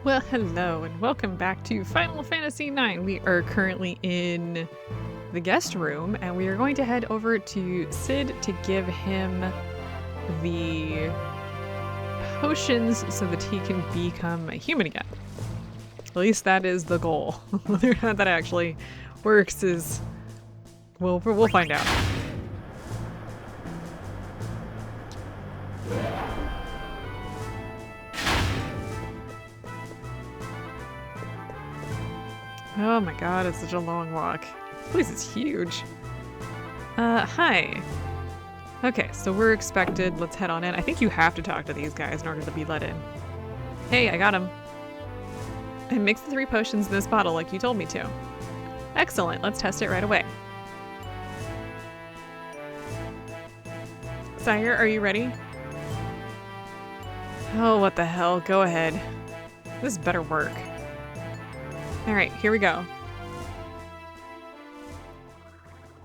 Well, hello, and welcome back to Final Fantasy IX. We are currently in the guest room, and we are going to head over to Sid to give him the potions so that he can become a human again. At least that is the goal. Whether or not that actually works is... we'll find out. Oh my god, it's such a long walk. This place is huge. Hi. Okay, so we're expected. Let's head on in. I think you have to talk to these guys in order to be let in. Hey, I got him. I mixed the 3 potions in this bottle like you told me to. Excellent, let's test it right away. Sire, are you ready? Oh, what the hell, go ahead. This better work. Alright, here we go.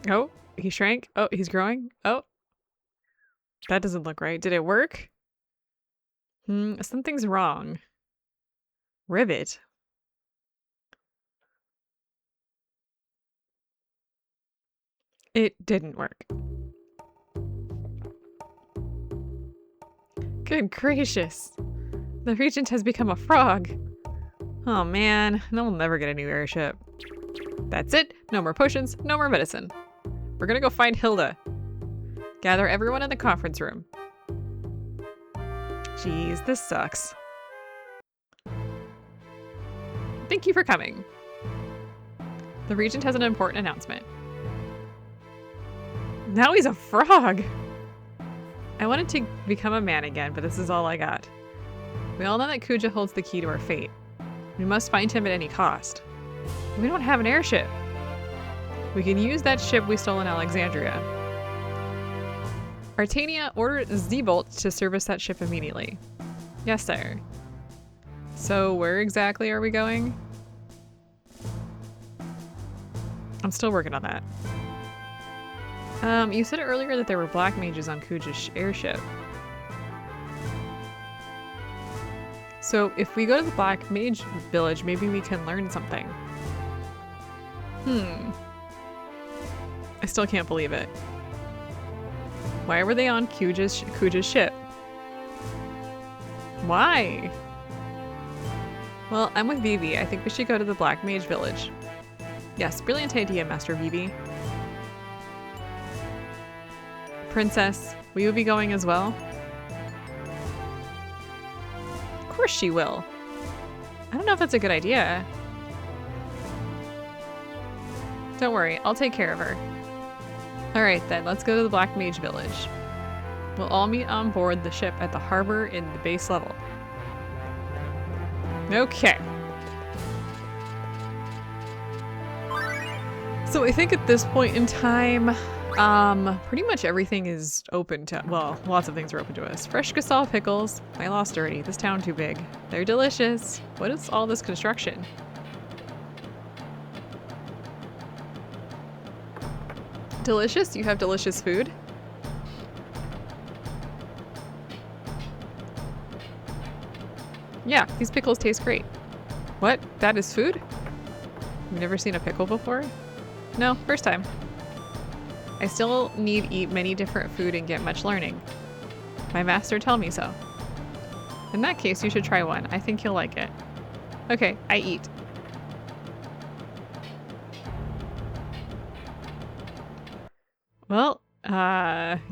Oh, he shrank. Oh, he's growing. Oh. That doesn't look right. Did it work? Something's wrong. Rivet. It didn't work. Good gracious. The regent has become a frog. Oh man, we'll never get a new airship. That's it. No more potions, no more medicine. We're gonna go find Hilda. Gather everyone in the conference room. Jeez, this sucks. Thank you for coming. The regent has an important announcement. Now he's a frog! I wanted to become a man again, but this is all I got. We all know that Kuja holds the key to our fate. We must find him at any cost. We don't have an airship. We can use that ship we stole in Alexandria. Artania, order Z-Bolt to service that ship immediately. Yes, sir. So where exactly are we going? I'm still working on that. You said earlier that there were black mages on Kuja's airship. So if we go to the Black Mage Village, maybe we can learn something. I still can't believe it. Why were they on Kuja's ship? Why? Well, I'm with Vivi. I think we should go to the Black Mage Village. Yes, brilliant idea, Master Vivi. Princess, will you be going as well? Of course she will. I don't know if that's a good idea. Don't worry, I'll take care of her. Alright then, let's go to the Black Mage Village. We'll all meet on board the ship at the harbor in the base level. Okay. So I think at this point in time, pretty much everything is open to, well, lots of things are open to us. Fresh Gasol pickles. I lost already. This town too big. They're delicious. What is all this construction? Delicious? You have delicious food? Yeah, these pickles taste great. What? That is food? You've never seen a pickle before? No, first time. I still need eat many different food and get much learning. My master told me so. In that case, you should try one. I think you'll like it. Okay, I eat. Well,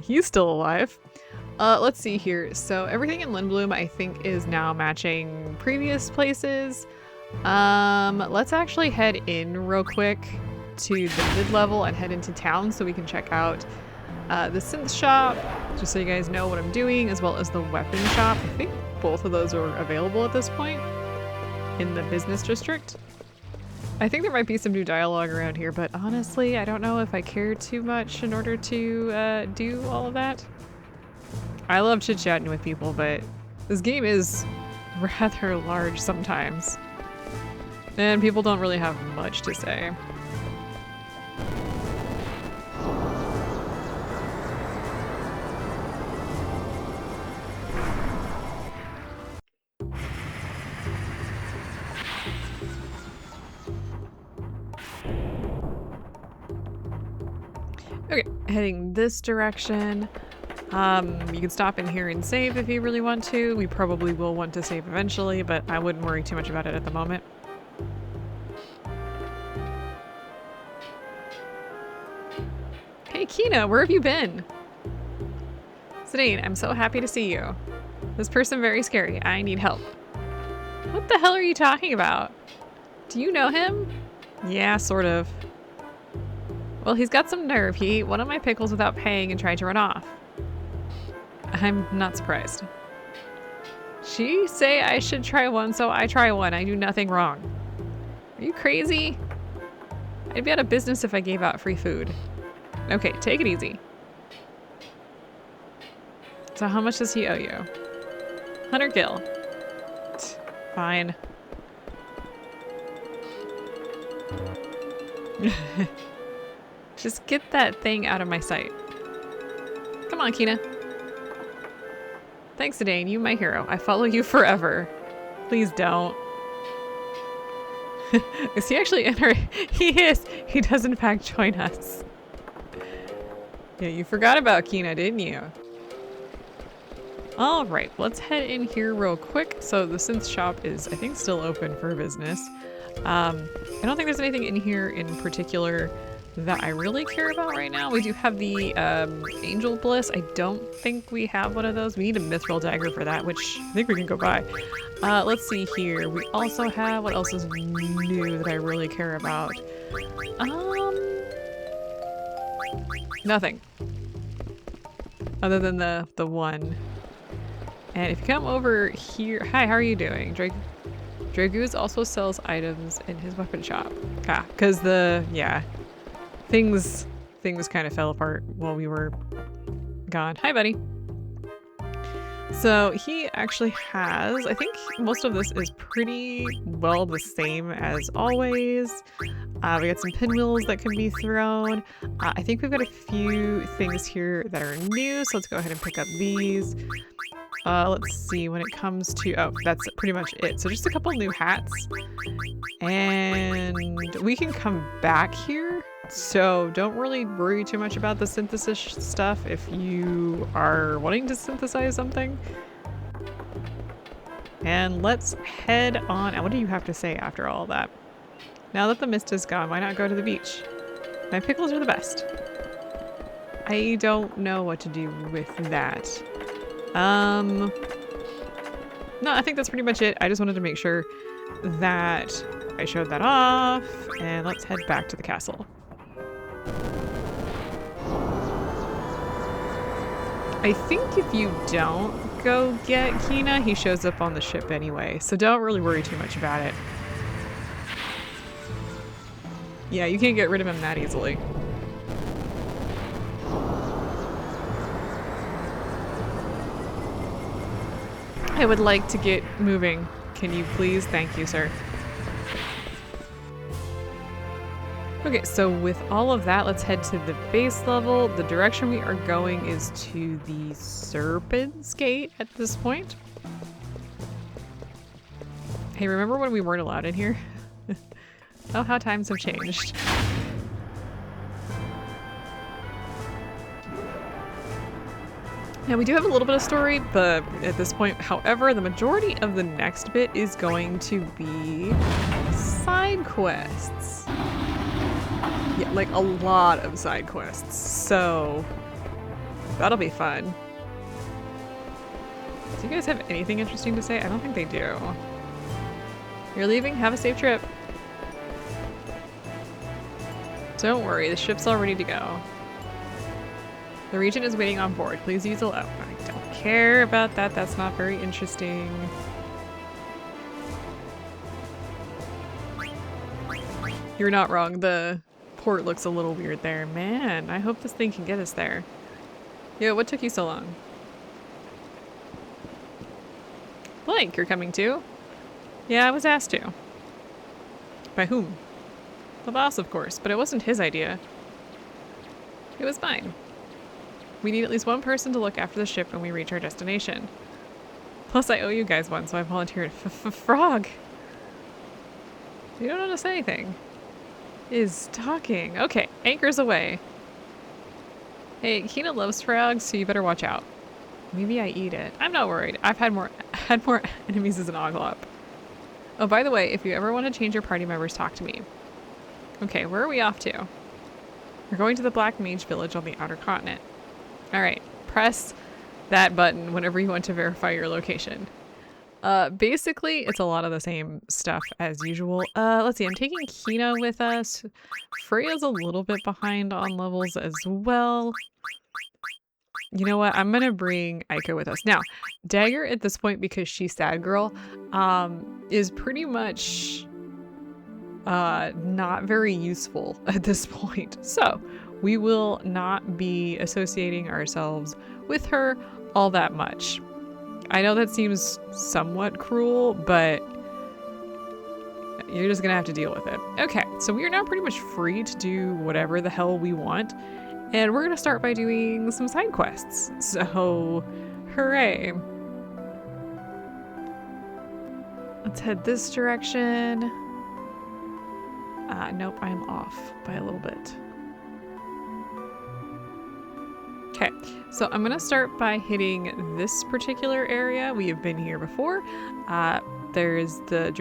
he's still alive. Let's see here. So everything in Lindblum, I think, is now matching previous places. Let's actually head in real quick to the mid-level and head into town so we can check out the synth shop, just so you guys know what I'm doing, as well as the weapon shop. I think both of those are available at this point in the business district. I think there might be some new dialogue around here, but honestly, I don't know if I care too much in order to do all of that. I love chit-chatting with people, but this game is rather large sometimes, and people don't really have much to say. heading this direction. You can stop in here and save if you really want to. We probably will want to save eventually, but I wouldn't worry too much about it at the moment. Hey Kina, where have you been? Zidane, I'm so happy to see you. This person very scary. I need help. What the hell are you talking about? Do you know him? Yeah, sort of. Well, he's got some nerve. He ate one of my pickles without paying and tried to run off. I'm not surprised. She say I should try one, so I try one. I do nothing wrong. Are you crazy? I'd be out of business if I gave out free food. Okay, take it easy. So how much does he owe you? 100 gil. Fine. Just get that thing out of my sight. Come on, Kina. Thanks, Zidane. You my hero. I follow you forever. Please don't. Is he actually entering? He is. He does in fact join us. Yeah, you forgot about Kina, didn't you? All right, let's head in here real quick. So the synth shop is, I think, still open for business. I don't think there's anything in here in particular that I really care about right now. We do have the Angel Bliss. I don't think we have one of those. We need a Mithril Dagger for that, which I think we can go buy. Let's see here. We also have, what else is new that I really care about? Nothing. Other than the one. And if you come over here, hi, how are you doing? Dragoos also sells items in his weapon shop. Ah, because things kind of fell apart while we were gone. Hi, buddy. So he actually has, I think most of this is pretty well the same as always. We got some pinwheels that can be thrown. I think we've got a few things here that are new, so let's go ahead and pick up these. Let's see, when it comes to, oh, that's pretty much it. So just a couple new hats. And we can come back here. So don't really worry too much about the synthesis stuff if you are wanting to synthesize something. And let's head on. What do you have to say after all that? Now that the mist is gone, why not go to the beach? My pickles are the best. I don't know what to do with that. No, I think that's pretty much it. I just wanted to make sure that I showed that off, and let's head back to the castle. I think if you don't go get Kina, he shows up on the ship anyway, so don't really worry too much about it. Yeah, you can't get rid of him that easily. I would like to get moving. Can you please? Thank you, sir. Okay, so with all of that, let's head to the base level. The direction we are going is to the Serpent's Gate at this point. Hey, remember when we weren't allowed in here? Oh, how times have changed. Now we do have a little bit of story, but at this point, however, the majority of the next bit is going to be side quests. Yeah, like a lot of side quests, so that'll be fun. Do you guys have anything interesting to say? I don't think they do. You're leaving? Have a safe trip. Don't worry, the ship's all ready to go. The Regent is waiting on board. Please use a I don't care about that. That's not very interesting. You're not wrong. The port looks a little weird there. Man, I hope this thing can get us there. Yo, what took you so long? Blank, you're coming too? Yeah, I was asked to. By whom? The boss, of course, but it wasn't his idea. It was mine. We need at least one person to look after the ship when we reach our destination. Plus, I owe you guys one, so I volunteered. Frog! You don't want to say anything. Is talking. Okay, anchors away. Hey, Kina loves frogs, so you better watch out. Maybe I eat it. I'm not worried. I've had more enemies as an oglop. Oh, by the way, if you ever want to change your party members, talk to me. Okay, where are we off to? We're going to the Black Mage Village on the Outer Continent. Alright, press that button whenever you want to verify your location. Basically, it's a lot of the same stuff as usual. Let's see, I'm taking Kina with us. Freya's a little bit behind on levels as well. You know what? I'm gonna bring Aika with us. Now, Dagger at this point, because she's Sad Girl, is pretty much not very useful at this point. So, we will not be associating ourselves with her all that much. I know that seems somewhat cruel, but you're just gonna have to deal with it. Okay, so we are now pretty much free to do whatever the hell we want. And we're gonna start by doing some side quests. So, hooray. Let's head this direction. Nope, I'm off by a little bit. Okay, so I'm gonna start by hitting this particular area. We have been here before. There's the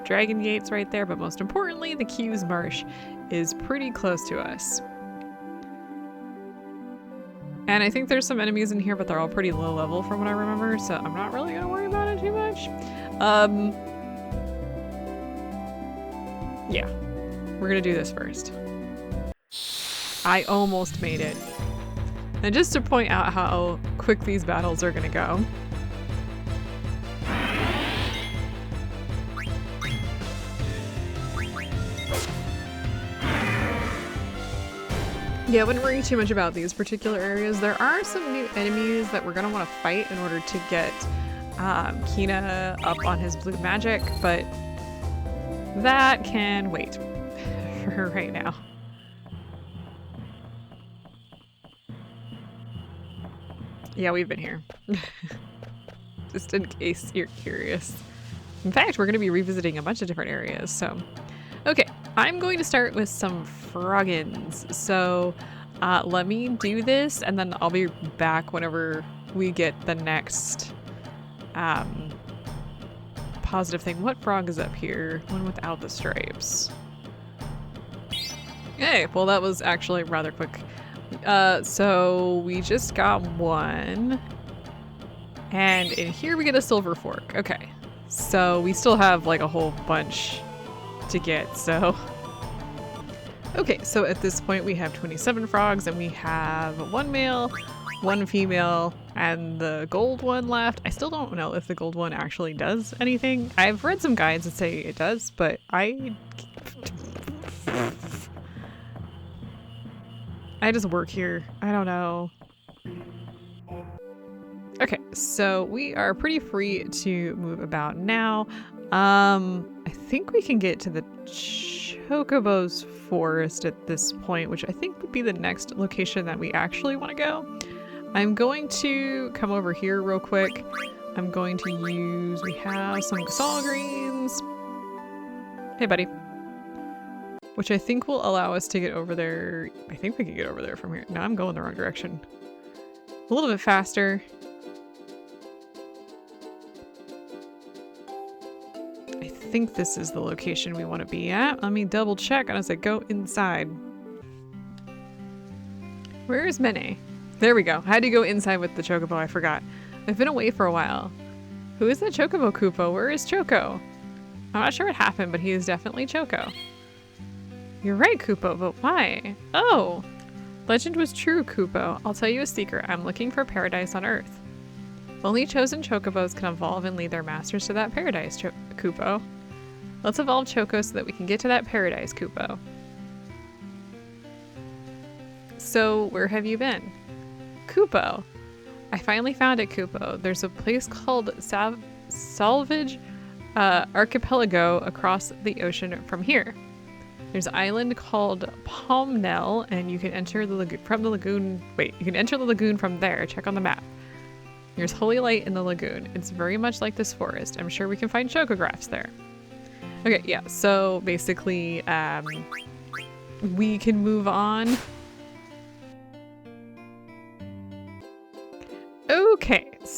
dragon gates right there, but most importantly, the Q's Marsh is pretty close to us. And I think there's some enemies in here, but they're all pretty low level from what I remember, so I'm not really gonna worry about it too much. Yeah, we're gonna do this first. I almost made it. And just to point out how quick these battles are gonna go. Yeah, I wouldn't worry too much about these particular areas. There are some new enemies that we're gonna want to fight in order to get Kina up on his blue magic, but that can wait for right now. Yeah, we've been here. Just in case you're curious. In fact, we're gonna be revisiting a bunch of different areas, so. Okay, I'm going to start with some Froggins. So let me do this and then I'll be back whenever we get the next positive thing. What frog is up here? One without the stripes. Hey, well that was actually rather quick. So we just got one. And in here we get a silver fork. Okay, so we still have like a whole bunch to get, so. Okay, so at this point we have 27 frogs and we have one male, one female, and the gold one left. I still don't know if the gold one actually does anything. I've read some guides that say it does, but I just work here. I don't know. Okay, so we are pretty free to move about now. I think we can get to the Chocobo's forest at this point, which I think would be the next location that we actually want to go. I'm going to come over here real quick. I'm going to use, we have some Gasol greens. Hey, buddy. Which I think will allow us to get over there. I think we can get over there from here. No, I'm going the wrong direction. A little bit faster. I think this is the location we want to be at. Let me double check as I go inside. Where is Mene? There we go. I had to go inside with the Chocobo, I forgot. I've been away for a while. Who is that Chocobo Kupo? Where is Choco? I'm not sure what happened, but he is definitely Choco. You're right, Kupo, but why? Oh! Legend was true, Kupo. I'll tell you a secret. I'm looking for paradise on Earth. Only chosen Chocobos can evolve and lead their masters to that paradise, Kupo. Let's evolve Choco so that we can get to that paradise, Kupo. So, where have you been? Kupo. I finally found it, Kupo. There's a place called Salvage Archipelago across the ocean from here. There's an island called Palmnell, and you can enter the lagoon from the lagoon. Wait, you can enter the lagoon from there. Check on the map. There's holy light in the lagoon. It's very much like this forest. I'm sure we can find chocographs there. Okay, yeah, so basically, we can move on.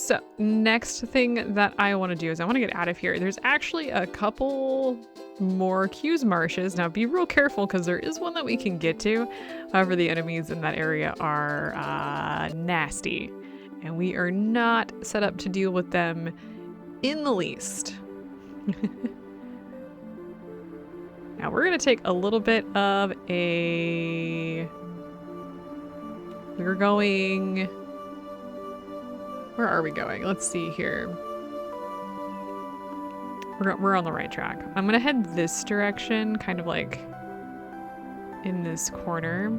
So next thing that I want to do is I want to get out of here. There's actually a couple more Q's marshes. Now be real careful because there is one that we can get to. However, the enemies in that area are nasty and we are not set up to deal with them in the least. Now we're going to take a little bit of a... We're going... Where are we going? Let's see here. We're on the right track. I'm going to head this direction, kind of like in this corner.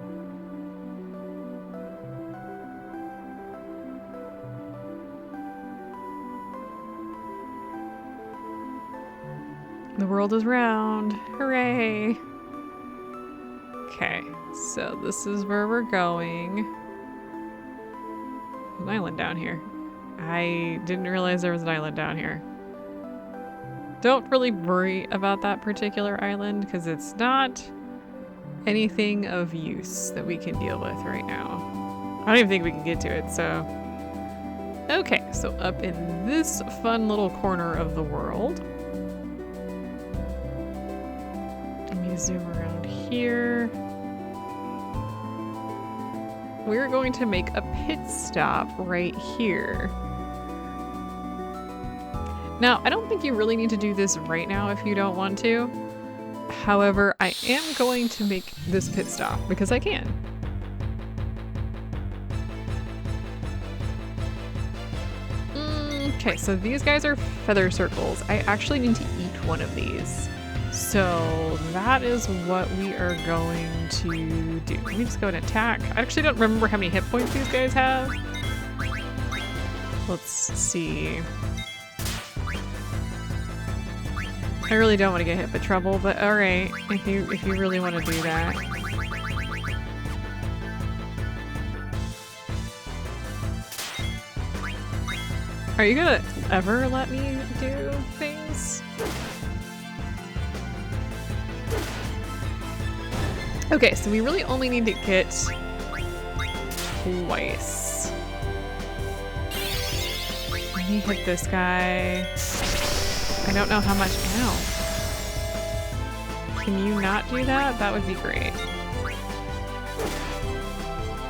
The world is round. Hooray. Okay, so this is where we're going. There's an island down here. I didn't realize there was an island down here. Don't really worry about that particular island because it's not anything of use that we can deal with right now. I don't even think we can get to it, so... Okay, so up in this fun little corner of the world. Let me zoom around here. We're going to make a pit stop right here. Now, I don't think you really need to do this right now if you don't want to. However, I am going to make this pit stop because I can. Okay, so these guys are feather circles. I actually need to eat one of these. So that is what we are going to do. Let me just go and attack. I actually don't remember how many hit points these guys have. Let's see. I really don't want to get hit by trouble, but alright, if you really want to do that. Are you gonna ever let me do things? Okay, so we really only need to get twice. Let me hit this guy. I don't know how much. Ow. Can you not do that? That would be great.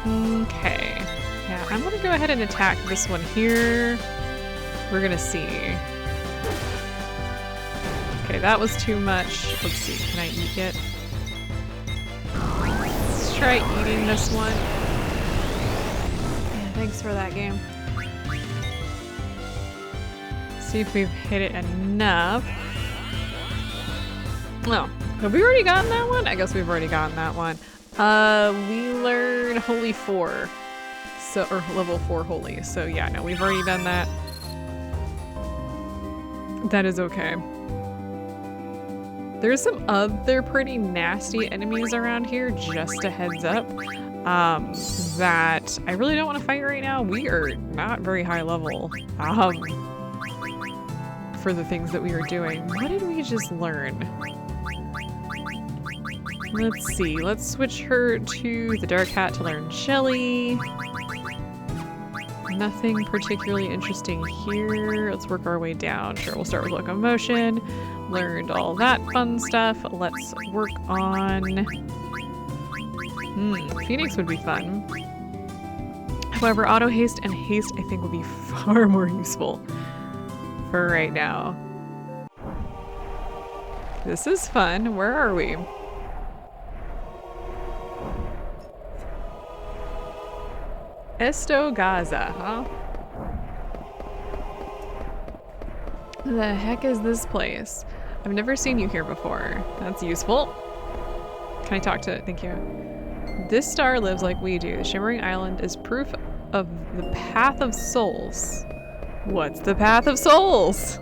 Okay. Yeah, I'm gonna go ahead and attack this one here. We're gonna see. Okay, that was too much. Let's see, can I eat it? Let's try eating this one. Yeah, thanks for that game. See if we've hit it enough. Oh, have we already gotten that one? I guess we've already gotten that one. We learned Holy 4. So, or level 4 Holy. So yeah, no, we've already done that. That is okay. There's some other pretty nasty enemies around here, just a heads up, that I really don't want to fight right now. We are not very high level for the things that we are doing. What did we just learn? Let's see, let's switch her to the Dark Hat to learn Shelly. Nothing particularly interesting here. Let's work our way down. Sure, we'll start with locomotion. Learned all that fun stuff. Let's work on... Phoenix would be fun. However, auto haste and haste I think would be far more useful for right now. This is fun. Where are we? Esto Gaza, huh? The heck is this place? I've never seen you here before. That's useful. Can I talk to it? Thank you. This star lives like we do. The Shimmering Island is proof of the Path of Souls. What's the Path of Souls?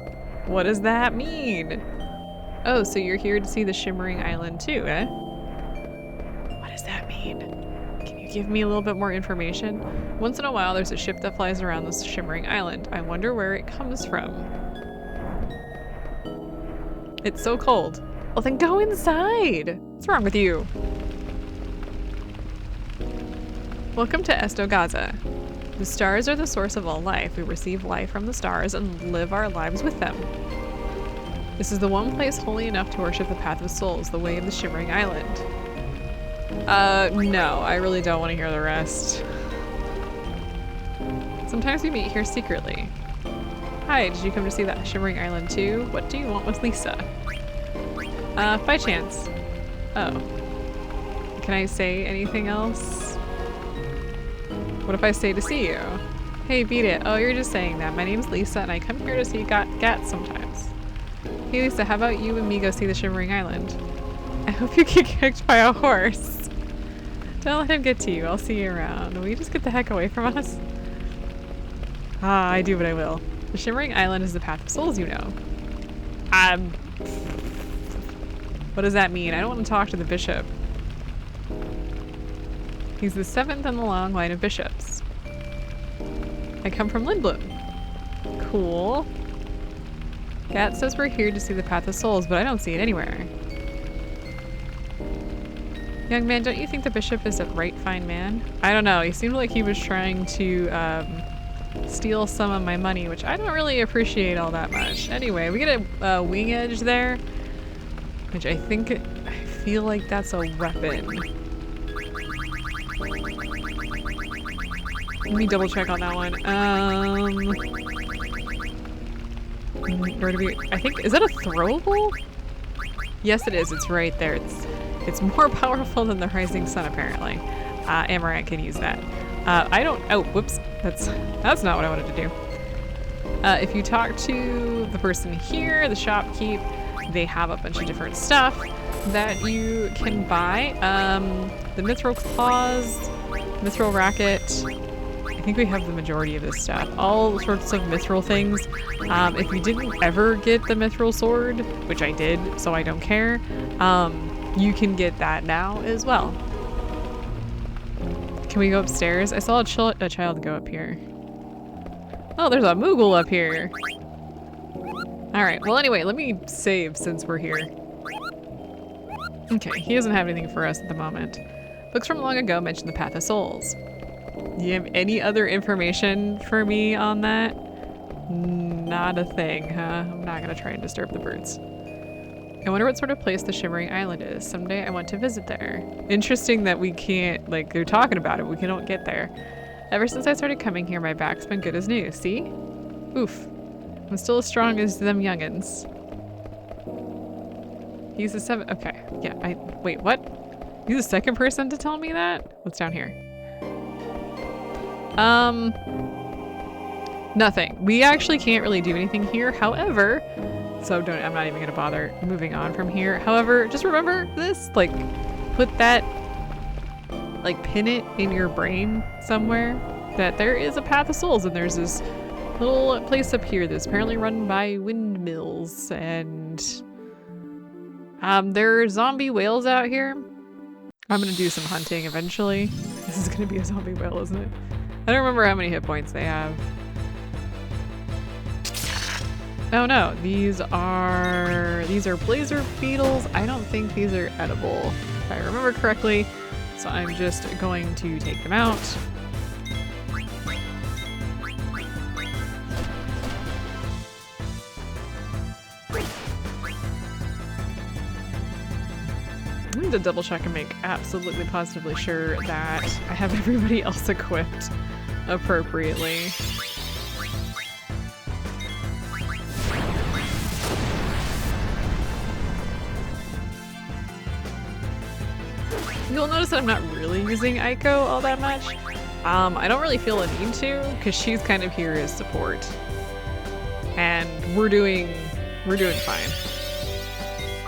What does that mean? Oh, so you're here to see the Shimmering Island too, eh? What does that mean? Give me a little bit more information. Once in a while, there's a ship that flies around this shimmering island. I wonder where it comes from. It's so cold. Well, then go inside. What's wrong with you? Welcome to Esto Gaza. The stars are the source of all life. We receive life from the stars and live our lives with them. This is the one place holy enough to worship the path of souls, the way of the Shimmering Island. No, I really don't want to hear the rest. Sometimes we meet here secretly. Hi, did you come to see that Shimmering Island too? What do you want with Lisa? By chance. Oh. Can I say anything else? What if I say to see you? Hey, beat it. Oh, you're just saying that. My name's Lisa and I come here to see Gats sometimes. Hey Lisa, how about you and me go see the Shimmering Island? I hope you get kicked by a horse. Don't let him get to you. I'll see you around. Will you just get the heck away from us? Ah, I do what I will. The Shimmering Island is the path of souls, you know. What does that mean? I don't want to talk to the bishop. He's the 7th in the long line of bishops. I come from Lindblum. Cool. Gat says we're here to see the path of souls, but I don't see it anywhere. Young man, don't you think the bishop is a right fine man? I don't know. He seemed like he was trying to steal some of my money, which I don't really appreciate all that much. Anyway, we get a wing edge there, which I feel like that's a weapon. Let me double check on that one. Where do we? I think, is that a throwable? Yes, it is. It's right there. It's more powerful than the Rising Sun, apparently. Amaranth can use that. I don't. Oh, whoops. That's not what I wanted to do. If you talk to the person here, the shopkeep, they have a bunch of different stuff that you can buy. The Mithril Claws, Mithril Racket. I think we have the majority of this stuff. All sorts of mithril things. If you didn't ever get the mithril sword, which I did, so I don't care, you can get that now as well. Can we go upstairs? I saw a child go up here. Oh, there's a Moogle up here. Alright, well anyway, let me save since we're here. Okay, he doesn't have anything for us at the moment. Books from long ago mention the Path of Souls. Do you have any other information for me on that? Not a thing, huh? I'm not gonna try and disturb the birds. I wonder what sort of place the Shimmering Island is. Someday I want to visit there. Interesting that we can't, like, they're talking about it, we can't get there. Ever since I started coming here, my back's been good as new, see? Oof. I'm still as strong as them youngins. He's the 7th, okay, yeah, wait, what? He's the 2nd person to tell me that? What's down here? Nothing. We actually can't really do anything here, however, so I'm not even gonna bother moving on from here. However, just remember this, like, put that, like, pin it in your brain somewhere, that there is a Path of Souls, and there's this little place up here that's apparently run by windmills, and there are zombie whales out here. I'm gonna do some hunting eventually. This is gonna be a zombie whale, isn't it? I don't remember how many hit points they have. Oh no, these are blazer beetles. I don't think these are edible, if I remember correctly. So I'm just going to take them out. I need to double check and make absolutely positively sure that I have everybody else equipped appropriately. You'll notice that I'm not really using Aiko all that much. I don't really feel a need to, because she's kind of here as support. And we're doing fine.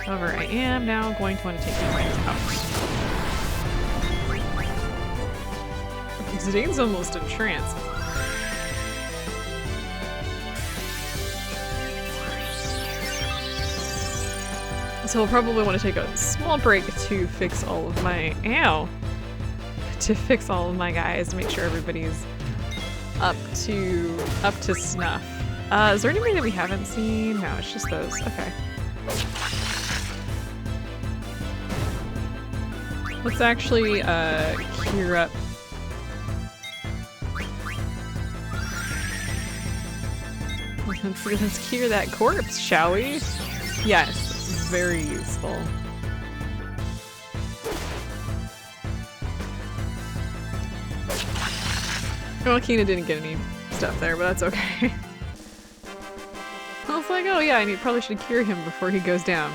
However, I am now going to want to take these things out. Zidane's almost in trance. So we'll probably want to take a small break to fix all of my guys, make sure everybody's up to snuff. Is there anybody that we haven't seen? No, it's just those. Okay. Let's actually cure up Let's cure that corpse, shall we? Yes, this is very useful. Well, Kina didn't get any stuff there, but that's okay. I was like, oh yeah, I probably should cure him before he goes down.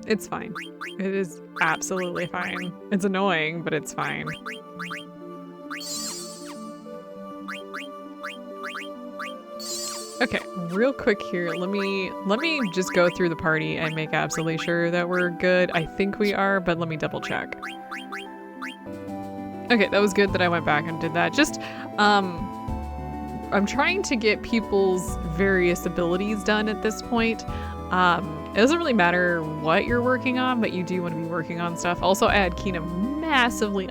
It's fine. It is absolutely fine. It's annoying, but it's fine. Okay, real quick here, let me just go through the party and make absolutely sure that we're good. I think we are, but let me double check. Okay, that was good that I went back and did that. Just, I'm trying to get people's various abilities done at this point. It doesn't really matter what you're working on, but you do want to be working on stuff. Also, I had Kina massively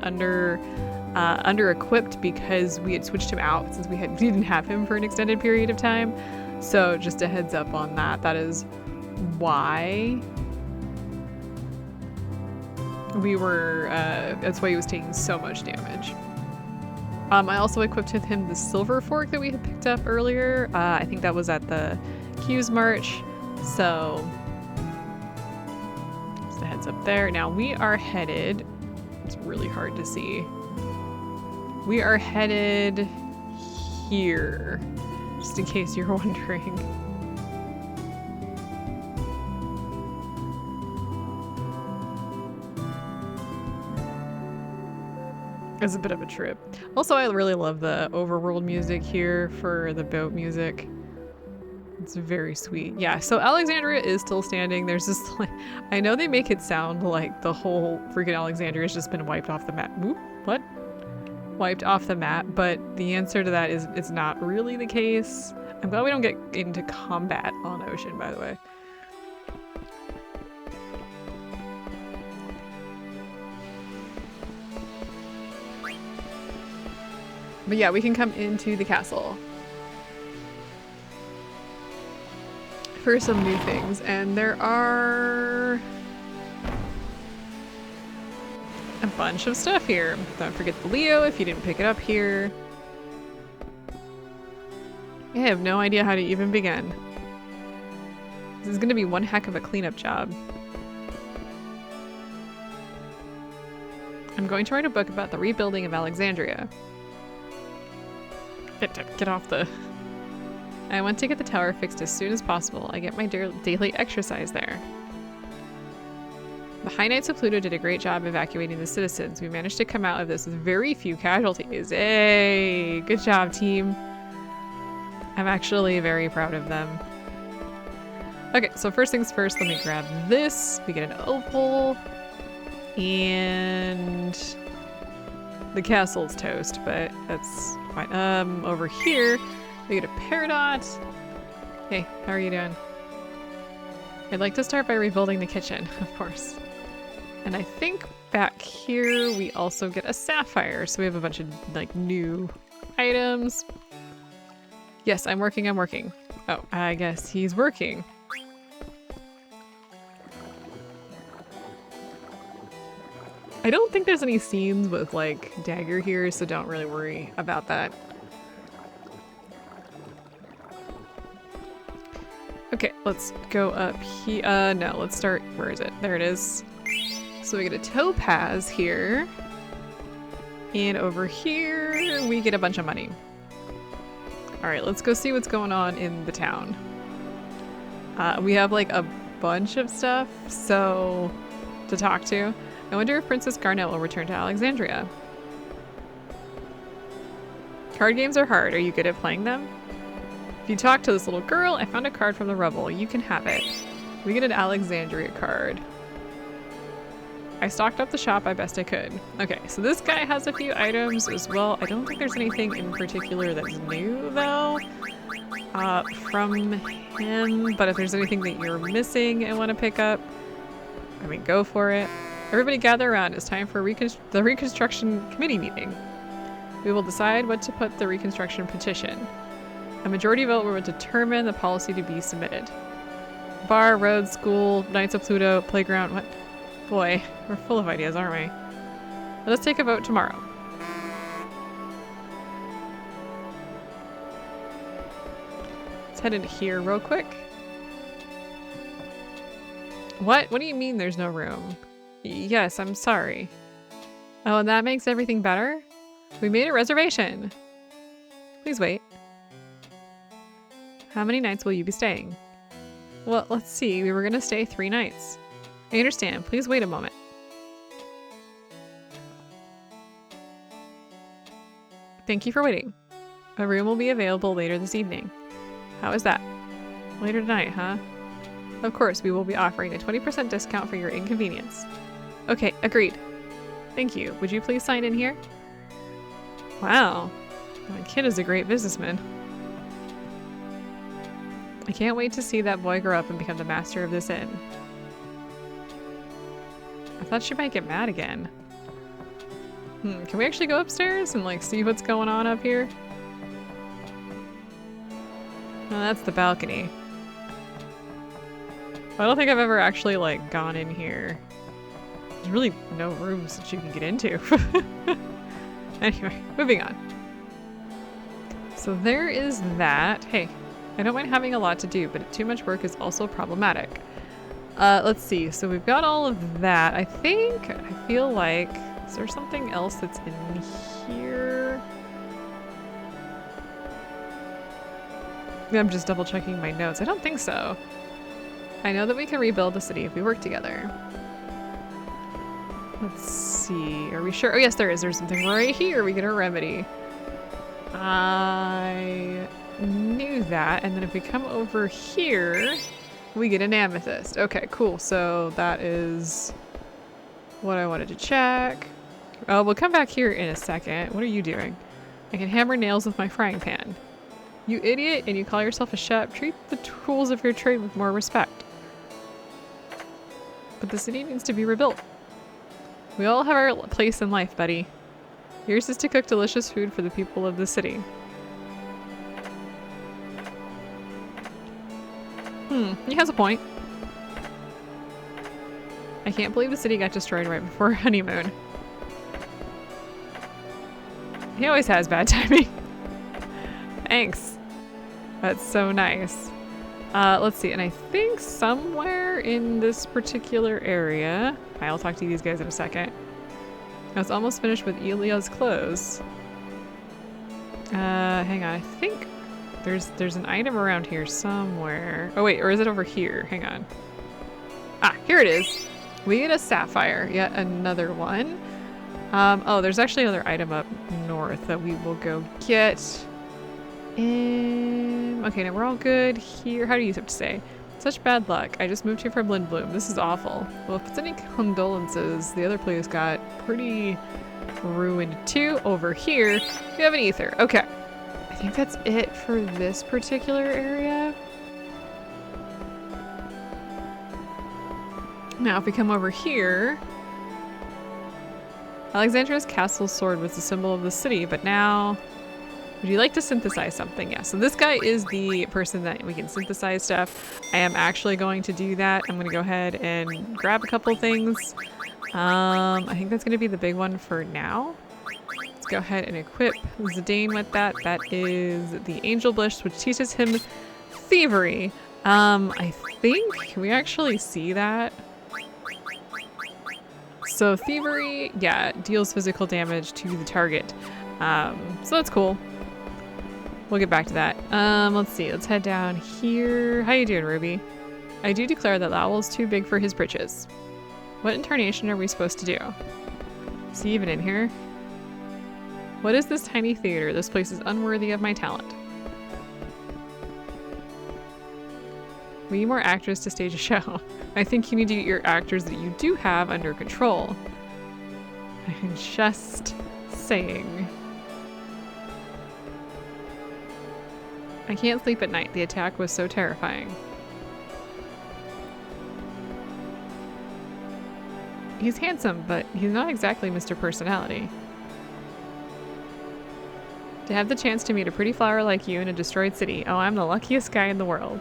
under-equipped because we had switched him out since we didn't have him for an extended period of time. So just a heads up on that. That is why we were, that's why he was taking so much damage. I also equipped with him the silver fork that we had picked up earlier. I think that was at the Q's March. So just a heads up there. Now we are headed, it's really hard to see. We are headed here, just in case you're wondering. It's a bit of a trip. Also, I really love the overworld music here for the boat music. It's very sweet. Yeah, so Alexandria is still standing. There's this, like, I know they make it sound like the whole freaking Alexandria has just been wiped off the map. Oop, what? Wiped off the map, but the answer to that is it's not really the case. I'm glad we don't get into combat on Ocean, by the way. But yeah, we can come into the castle for some new things, and there are a bunch of stuff here. Don't forget the Leo if you didn't pick it up here. I have no idea how to even begin. This is going to be one heck of a cleanup job. I'm going to write a book about the rebuilding of Alexandria. Get off the... I want to get the tower fixed as soon as possible. I get my daily exercise there. The High Knights of Pluto did a great job evacuating the citizens. We managed to come out of this with very few casualties. Hey, good job, team. I'm actually very proud of them. Okay, so first things first, let me grab this. We get an opal. And the castle's toast, but that's fine. Over here, we get a peridot. Hey, how are you doing? I'd like to start by rebuilding the kitchen, of course. And I think back here we also get a sapphire, so we have a bunch of like new items. Yes, I'm working. Oh, I guess he's working. I don't think there's any scenes with like dagger here, so don't really worry about that. Okay, let's go up here. No, let's start. Where is it? There it is. So we get a topaz here. And over here, we get a bunch of money. All right, let's go see what's going on in the town. We have like a bunch of stuff to talk to. I wonder if Princess Garnet will return to Alexandria. Card games are hard. Are you good at playing them? If you talk to this little girl, I found a card from the rubble. You can have it. We get an Alexandria card. I stocked up the shop I best I could. Okay, so this guy has a few items as well. I don't think there's anything in particular that's new though from him, but if there's anything that you're missing and want to pick up, I mean, go for it. Everybody gather around. It's time for the Reconstruction Committee meeting. We will decide what to put the Reconstruction petition. A majority vote will determine the policy to be submitted. Bar, road, school, Knights of Pluto, playground, what? Boy, we're full of ideas, aren't we? Let us take a vote tomorrow. Let's head in here real quick. What? What do you mean there's no room? Yes, I'm sorry. Oh, and that makes everything better? We made a reservation. Please wait. How many nights will you be staying? Well, let's see. We were going to stay 3 nights. I understand. Please wait a moment. Thank you for waiting. A room will be available later this evening. How is that? Later tonight, huh? Of course, we will be offering a 20% discount for your inconvenience. Okay, agreed. Thank you. Would you please sign in here? Wow. My kid is a great businessman. I can't wait to see that boy grow up and become the master of this inn. I thought she might get mad again. Can we actually go upstairs and like see what's going on up here? No, that's the balcony. I don't think I've ever actually like gone in here. There's really no rooms that you can get into. Anyway, moving on. So there is that. Hey, I don't mind having a lot to do, but too much work is also problematic. Let's see. So we've got all of that. I feel like, is there something else that's in here? I'm just double checking my notes. I don't think so. I know that we can rebuild the city if we work together. Let's see. Are we sure? Oh yes, there is. There's something right here. We get a remedy. I knew that. And then if we come over here, we get an amethyst. Okay, cool. So that is what I wanted to check. Oh, we'll come back here in a second. What are you doing? I can hammer nails with my frying pan. You idiot, and you call yourself a chef. Treat the tools of your trade with more respect. But the city needs to be rebuilt. We all have our place in life, buddy. Yours is to cook delicious food for the people of the city. He has a point. I can't believe the city got destroyed right before our honeymoon. He always has bad timing. Thanks. That's so nice. Let's see, and I think somewhere in this particular area, I'll talk to these guys in a second. I was almost finished with Elia's clothes. Hang on, I think there's an item around here somewhere. Oh wait, or is it over here? Hang on. Ah, here it is. We get a sapphire, yet another one. Oh, there's actually another item up north that we will go get. Okay, now we're all good here. How do you have to say? Such bad luck. I just moved here from Lindblom. This is awful. Well, if it's any condolences, the other place got pretty ruined too. Over here, we have an ether. Okay. I think that's it for this particular area. Now, if we come over here, Alexandria's castle sword was the symbol of the city, but now, would you like to synthesize something? Yeah, so this guy is the person that we can synthesize stuff. I am actually going to do that. I'm going to go ahead and grab a couple things. I think that's going to be the big one for now. Let's go ahead and equip Zidane with that. That is the Angel Bush, which teaches him thievery. I think, can we actually see that? So thievery, yeah, deals physical damage to the target. So that's cool. We'll get back to that. Let's see. Let's head down here. How you doing, Ruby? I do declare that Lowell's too big for his britches. What incarnation are we supposed to do? Is he even in here? What is this tiny theater? This place is unworthy of my talent. We need more actors to stage a show. I think you need to get your actors that you do have under control. I'm just saying. I can't sleep at night. The attack was so terrifying. He's handsome, but he's not exactly Mr. Personality. To have the chance to meet a pretty flower like you in a destroyed city. Oh, I'm the luckiest guy in the world.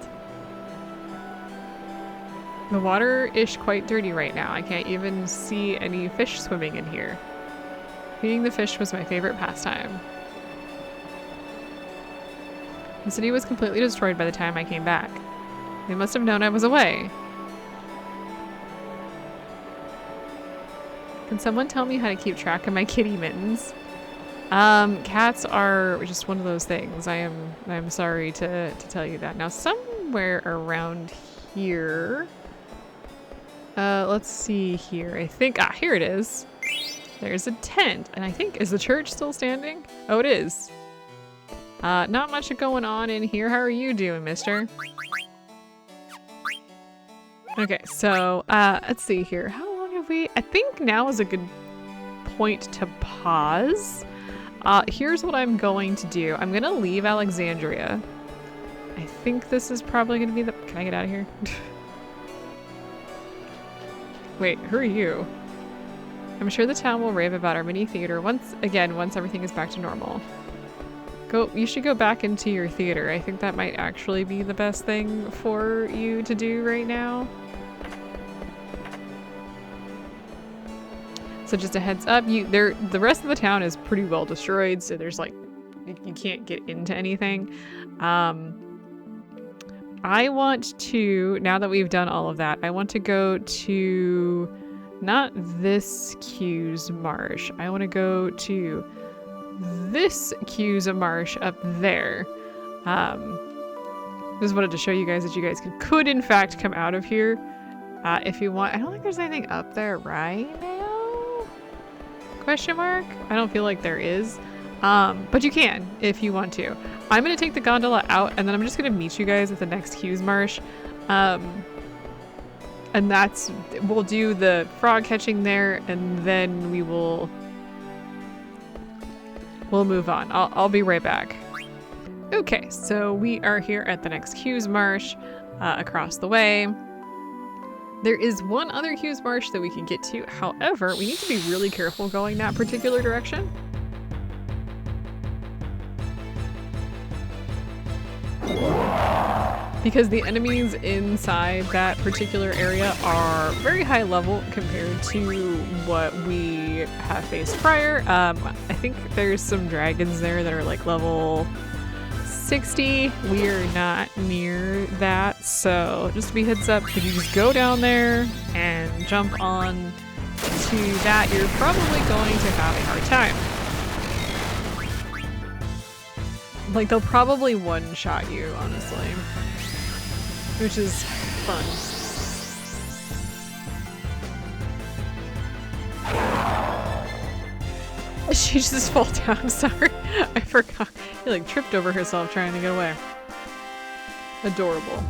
The water is quite dirty right now. I can't even see any fish swimming in here. Feeding the fish was my favorite pastime. The city was completely destroyed by the time I came back. They must have known I was away. Can someone tell me how to keep track of my kitty mittens? Cats are just one of those things. I'm sorry to tell you that. Now somewhere around here, let's see here. I think, here it is. There's a tent, and I think, is the church still standing? Oh, it is. Not much going on in here. How are you doing, mister? Okay, so, let's see here. How long have we? I think now is a good point to pause. Here's what I'm going to do. I'm gonna leave Alexandria. I think this is probably gonna be the... Can I get out of here? Wait, who are you? I'm sure the town will rave about our mini theater once everything is back to normal. You should go back into your theater. I think that might actually be the best thing for you to do right now. So just a heads up, the rest of the town is pretty well destroyed, so there's like, you can't get into anything. I want to, now that we've done all of that, I want to go to, not this Q's Marsh. I want to go to this Q's Marsh up there. Just wanted to show you guys that you guys could in fact come out of here if you want. I don't think there's anything up there right now. Question mark? I don't feel like there is. But you can if you want to. I'm going to take the gondola out and then I'm just going to meet you guys at the next Hughes Marsh. And we'll do the frog catching there and then we'll move on. I'll be right back. Okay, so we are here at the next Hughes Marsh across the way. There is one other Hughes Marsh that we can get to. However, we need to be really careful going that particular direction. Because the enemies inside that particular area are very high level compared to what we have faced prior. I think there's some dragons there that are like level 60. We are not near that, so just to be heads up, if you just go down there and jump on to that, you're probably going to have a hard time. Like, they'll probably one-shot you, honestly. Which is fun. She just fell down, sorry. I forgot. She like tripped over herself trying to get away. Adorable.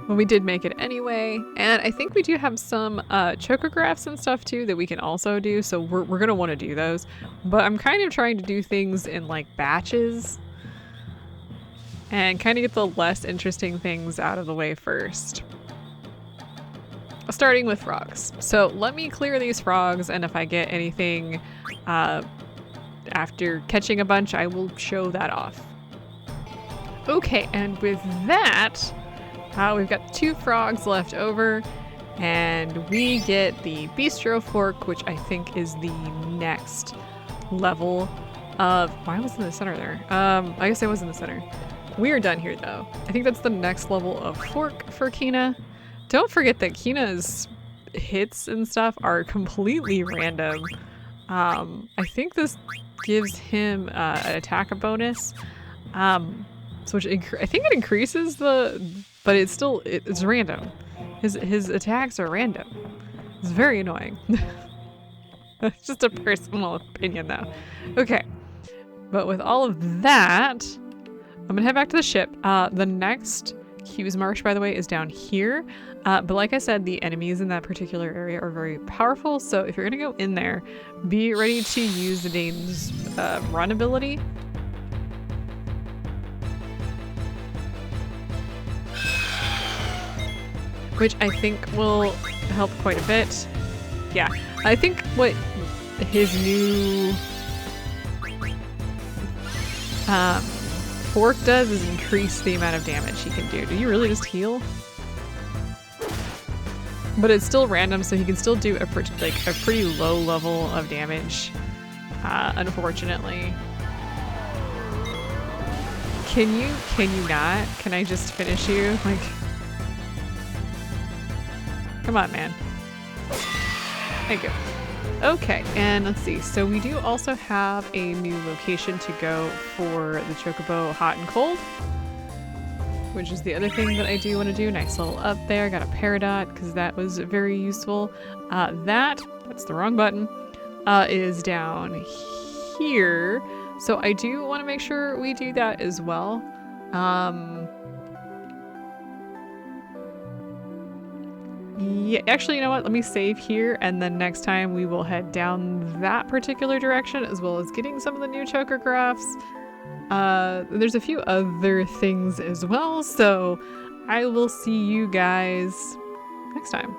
Well, we did make it anyway, and I think we do have some chocographs and stuff too that we can also do, so we're gonna want to do those. But I'm kind of trying to do things in like batches and kind of get the less interesting things out of the way first. Starting with frogs. So let me clear these frogs, and if I get anything after catching a bunch, I will show that off. Okay, and with that, we've got 2 frogs left over, and we get the bistro fork, which I think is the next level of... Why was it in the center there? I guess I was in the center. We are done here, though. I think that's the next level of fork for Kina. Don't forget that Kina's hits and stuff are completely random. I think this gives him an attack bonus, so which I think it increases the... But it's still, it's random. His attacks are random. It's very annoying. It's just a personal opinion though. Okay, but with all of that, I'm gonna head back to the ship. The next Hughes Marsh, by the way, is down here. But like I said, the enemies in that particular area are very powerful. So if you're gonna go in there, be ready to use Zidane's run ability. Which I think will help quite a bit. Yeah, I think what his new fork does is increase the amount of damage he can do. Do you really just heal? but it's still random, so he can still do a pretty low level of damage, unfortunately. Can you not? Can I just finish you? Like, come on, man. Thank you. Okay, and let's see. So we do also have a new location to go for the Chocobo Hot and Cold, which is the other thing that I do want to do. Nice little up there. Got a Peridot because that was very useful. That's the wrong button, is down here. So I do want to make sure we do that as well. Yeah, actually, you know what? Let me save here, and then next time we will head down that particular direction, as well as getting some of the new choker crafts. There's a few other things as well, so I will see you guys next time.